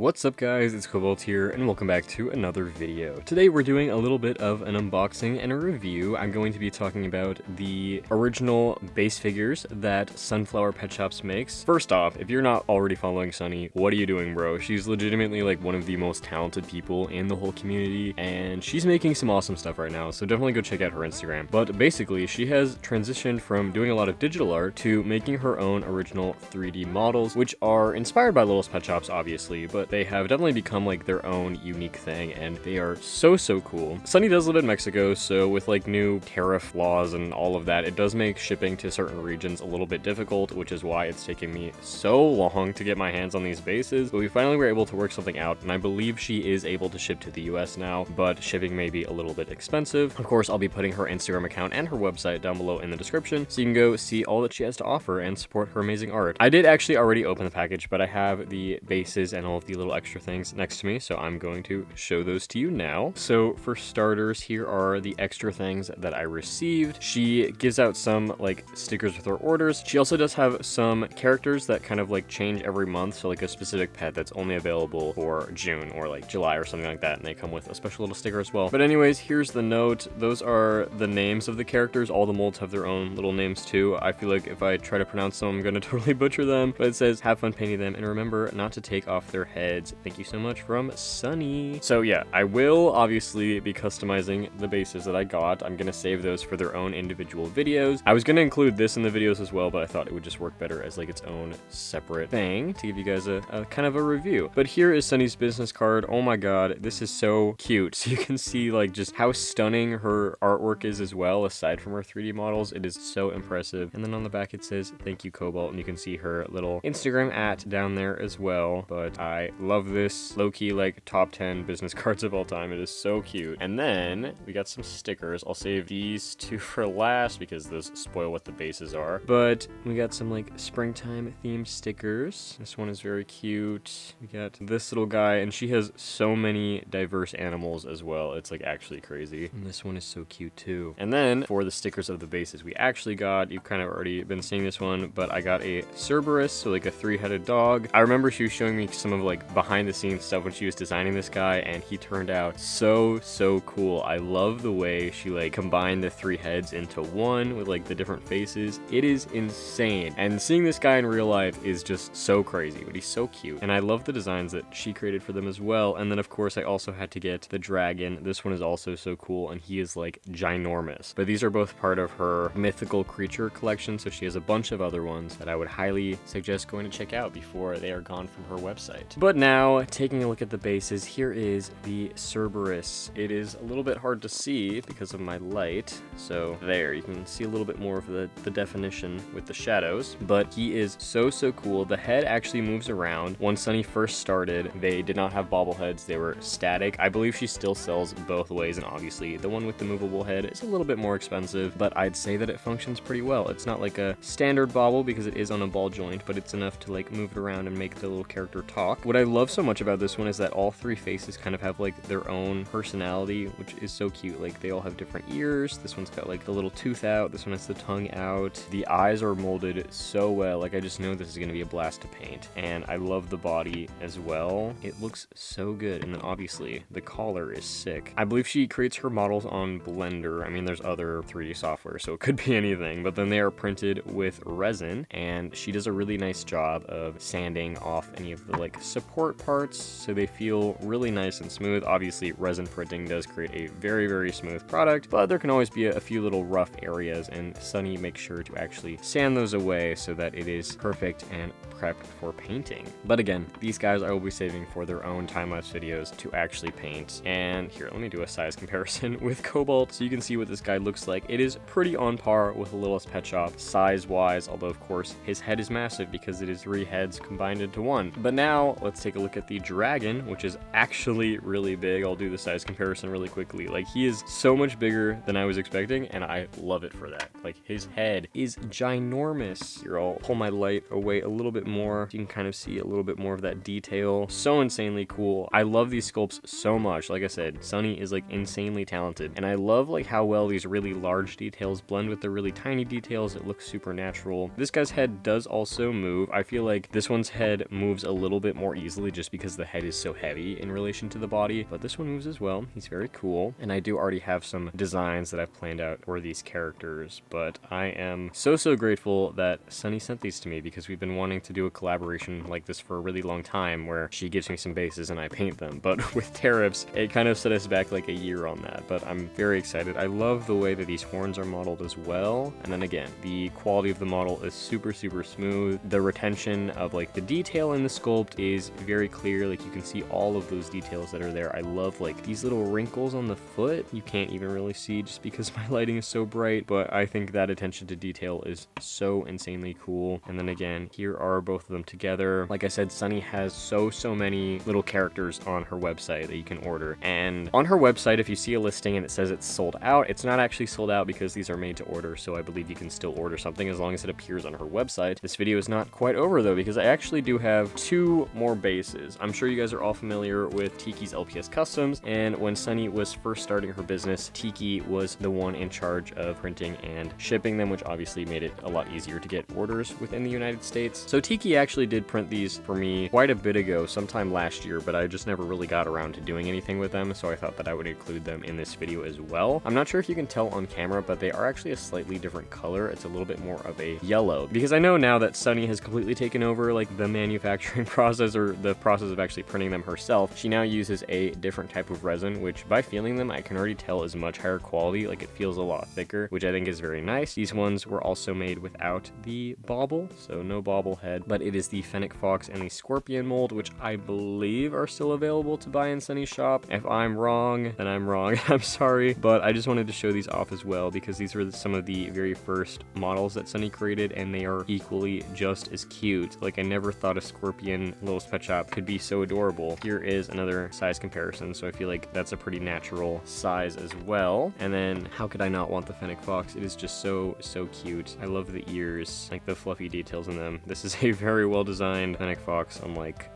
What's up guys, it's Cobalt here and welcome back to another video. Today we're doing a little bit of an unboxing and a review. I'm going to be talking about the original base figures that Sunflower Pet Shops makes. First off, if you're not already following Sunny, what are you doing, bro? She's legitimately like one of the most talented people in the whole community and she's making some awesome stuff right now, so definitely go check out her Instagram. But basically, she has transitioned from doing a lot of digital art to making her own original 3D models, which are inspired by Littlest Pet Shops, obviously, but they have definitely become like their own unique thing, and they are so cool. Sunny does live in Mexico, so with like new tariff laws and all of that, it does make shipping to certain regions a little bit difficult, which is why it's taking me so long to get my hands on these bases. But we finally were able to work something out, and I believe she is able to ship to the US now, but shipping may be a little bit expensive. Of course, I'll be putting her Instagram account and her website down below in the description, so you can go see all that she has to offer and support her amazing art. I did actually already open the package, but I have the bases and all of the little extra things next to me, so I'm going to show those to you now. So for starters, here are the extra things that I received. She gives out some like stickers with her orders. She also does have some characters that kind of like change every month, so like a specific pet that's only available for June or like July or something like that, and they come with a special little sticker as well. But anyways, here's the note. Those are the names of the characters. All the molds have their own little names too. I feel like if I try to pronounce them, I'm gonna totally butcher them, but it says have fun painting them and remember not to take off their heads. Thank you so much from Sunny. So yeah, I will obviously be customizing the bases that I got. I'm gonna save those for their own individual videos. I was gonna include this in the videos as well, but I thought it would just work better as like its own separate thing to give you guys a kind of a review. But here is Sunny's business card. Oh my god, this is so cute. So you can see like just how stunning her artwork is as well, aside from her 3D models. It is so impressive. And then on the back it says thank you Cobalt, and you can see her little Instagram @ down there as well. But I love this low-key like top 10 business cards of all time. It is so cute. And then we got some stickers. I'll save these two for last because those spoil what the bases are. But we got some like springtime themed stickers. This one is very cute. We got this little guy, and she has so many diverse animals as well. It's like actually crazy. And this one is so cute too. And then for the stickers of the bases we actually got, you've kind of already been seeing this one, but I got a Cerberus, so like a 3-headed dog. I remember she was showing me some of like behind the scenes stuff when she was designing this guy, and he turned out so cool. I love the way she like combined the 3 heads into one with like the different faces. It is insane, and seeing this guy in real life is just so crazy, but he's so cute, and I love the designs that she created for them as well. And then of course I also had to get the dragon. This one is also so cool, and he is like ginormous. But these are both part of her mythical creature collection, so she has a bunch of other ones that I would highly suggest going to check out before they are gone from her website. But now, taking a look at the bases, here is the Cerberus. It is a little bit hard to see because of my light, so there, you can see a little bit more of the definition with the shadows, but he is so cool. The head actually moves around. When Sunny first started, they did not have bobbleheads, they were static. I believe she still sells both ways, and obviously the one with the movable head is a little bit more expensive, but I'd say that it functions pretty well. It's not like a standard bobble because it is on a ball joint, but it's enough to like move it around and make the little character talk. What I love so much about this one is that all 3 faces kind of have like their own personality, which is so cute. Like they all have different ears. This one's got like the little tooth out, this one has the tongue out. The eyes are molded so well. Like I just know this is going to be a blast to paint, and I love the body as well. It looks so good. And then obviously the collar is sick. I believe she creates her models on Blender. I mean, there's other 3D software, so it could be anything, but then they are printed with resin, and she does a really nice job of sanding off any of the like support parts so they feel really nice and smooth. Obviously resin printing does create a very smooth product, but there can always be a few little rough areas, and Sunny makes sure to actually sand those away so that it is perfect and prepped for painting. But again, these guys I will be saving for their own time-lapse videos to actually paint. And here, let me do a size comparison with Cobalt so you can see what this guy looks like. It is pretty on par with the Littlest Pet Shop size-wise, although of course his head is massive because it is 3 heads combined into one. But now let's take a look at the dragon, which is actually really big. I'll do the size comparison really quickly. Like he is so much bigger than I was expecting, and I love it for that. Like his head is ginormous. Here, I'll pull my light away a little bit more. You can kind of see a little bit more of that detail. So insanely cool. I love these sculpts so much. Like I said, Sunny is like insanely talented, and I love like how well these really large details blend with the really tiny details. It looks super natural. This guy's head does also move. I feel like this one's head moves a little bit more easily easily just because the head is so heavy in relation to the body, but this one moves as well. He's very cool, and I do already have some designs that I've planned out for these characters, but I am so grateful that Sunny sent these to me because we've been wanting to do a collaboration like this for a really long time where she gives me some bases and I paint them, but with tariffs, it kind of set us back like a year on that, but I'm very excited. I love the way that these horns are modeled as well, and then again, the quality of the model is super smooth. The retention of like the detail in the sculpt is very clear, like you can see all of those details that are there. I love like these little wrinkles on the foot. You can't even really see just because my lighting is so bright, but I think that attention to detail is so insanely cool. And then again, here are both of them together. Like I said, Sunny has so many little characters on her website that you can order, and on her website, if you see a listing and it says it's sold out, it's not actually sold out because these are made to order, so I believe you can still order something as long as it appears on her website. This video is not quite over though, because I actually do have 2 more bases. I'm sure you guys are all familiar with Tiki's LPS Customs, and when Sunny was first starting her business, Tiki was the one in charge of printing and shipping them, which obviously made it a lot easier to get orders within the United States. So Tiki actually did print these for me quite a bit ago, sometime last year, but I just never really got around to doing anything with them, so I thought that I would include them in this video as well. I'm not sure if you can tell on camera, but they are actually a slightly different color. It's a little bit more of a yellow, because I know now that Sunny has completely taken over like the manufacturing process, or the process of actually printing them herself. She now uses a different type of resin, which by feeling them, I can already tell is much higher quality. Like it feels a lot thicker, which I think is very nice. These ones were also made without the bauble, so no bauble head, but it is the Fennec Fox and the Scorpion mold, which I believe are still available to buy in Sunny's shop. If I'm wrong, then I'm wrong. I'm sorry, but I just wanted to show these off as well because these were some of the very first models that Sunny created, and they are equally just as cute. Like I never thought a Scorpion Littlest Pet Shop could be so adorable. Here is another size comparison, so I feel like that's a pretty natural size as well. And then how could I not want the Fennec Fox? It is just so cute. I love the ears, like the fluffy details in them. This is a very well designed Fennec Fox, unlike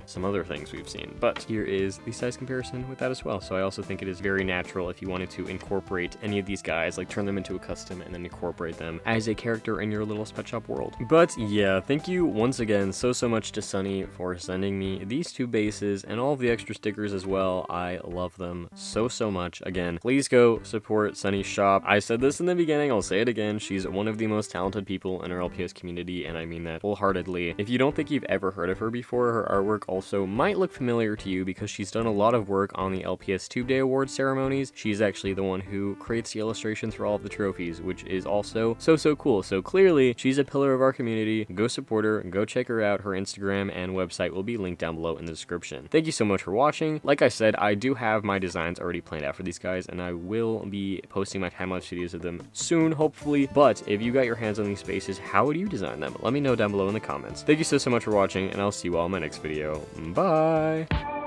some other things we've seen. But here is the size comparison with that as well. So I also think it is very natural if you wanted to incorporate any of these guys, like turn them into a custom and then incorporate them as a character in your Littlest Pet Shop world. But yeah, thank you once again so much to Sunny for sending me these 2 bases and all of the extra stickers as well. I love them so much. Again, please go support Sunny's shop. I said this in the beginning, I'll say it again. She's one of the most talented people in our LPS community, and I mean that wholeheartedly. If you don't think you've ever heard of her before, her artwork also might look familiar to you because she's done a lot of work on the LPS Tube Day Awards ceremonies. She's actually the one who creates the illustrations for all of the trophies, which is also so cool. So clearly, she's a pillar of our community. Go support her, go check her out. Her Instagram and website will be linked down below in the description. Thank you so much for watching. Like I said, I do have my designs already planned out for these guys, and I will be posting my time-lapse videos of them soon, hopefully. But if you got your hands on these spaces, how would you design them? Let me know down below in the comments. Thank you so much for watching, and I'll see you all in my next video. Bye!